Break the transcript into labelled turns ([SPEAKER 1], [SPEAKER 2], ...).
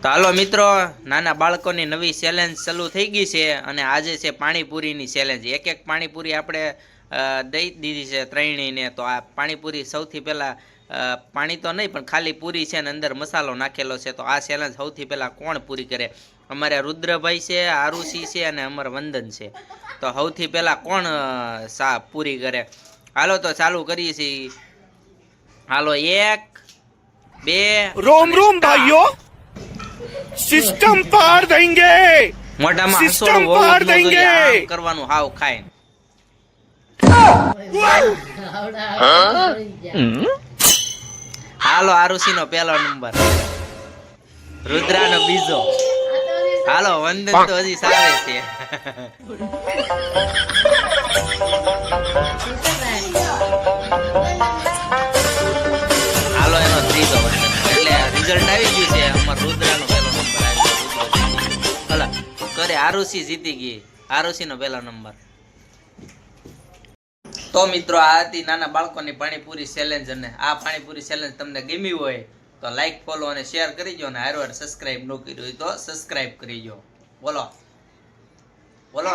[SPEAKER 1] તો હાલો મિત્રો, નાના બાળકોની નવી ચેલેન્જ ચાલુ થઈ ગઈ છે અને આજે છે પાણીપુરીની ચેલેન્જ. એક એક પાણીપુરી આપણે દઈ દીધી છે ત્રણેયને. તો આ પાણીપુરી સૌથી પહેલાં પાણી તો નહીં પણ ખાલી પૂરી છે અને અંદર મસાલો નાખેલો છે. તો આ ચેલેન્જ સૌથી પહેલાં કોણ પૂરી કરે? અમારે રુદ્રભાઈ છે, આરુષિ છે અને અમારે વંદન છે. તો સૌથી પહેલાં કોણ પૂરી કરે? હાલો તો ચાલુ કરીએ છીએ. હાલો, 1 2
[SPEAKER 2] रोम रोम भाइयों, सिस्टम पार देंगे,
[SPEAKER 1] મોઢામાં
[SPEAKER 2] સિસ્ટમ
[SPEAKER 1] હસોડું
[SPEAKER 2] પાર
[SPEAKER 1] હોવું જ ન જોઈએ.
[SPEAKER 2] દેંગે.
[SPEAKER 1] આમ કરવાનું હાવ ખાય. હાલો, આરુષિ નો પહેલો નંબર, રુદ્રા નો બીજો. હાલો, વંદન તો હજી સાવે છે. હાલો, એનો ત્રીજો વંદન. એટલે રિઝલ્ટ આવી ગયું છે. અમાર રુદ્રા નો પહેલો નંબર આવી ગયો. હલા કરે આરુષિ જીતી ગઈ. આરુષિ નો પહેલો નંબર. તો મિત્રો, આ હતી નાના બાળકોની પાણીપુરી ચેલેન્જ. અને આ પાણીપુરી ચેલેન્જ તમને ગમી હોય તો લાઈક, ફોલો અને શેર કરીજો. અને હારવાર સબસ્ક્રાઇબ ન કર્યું હોય તો સબસ્ક્રાઇબ કરીજો. બોલો બોલો.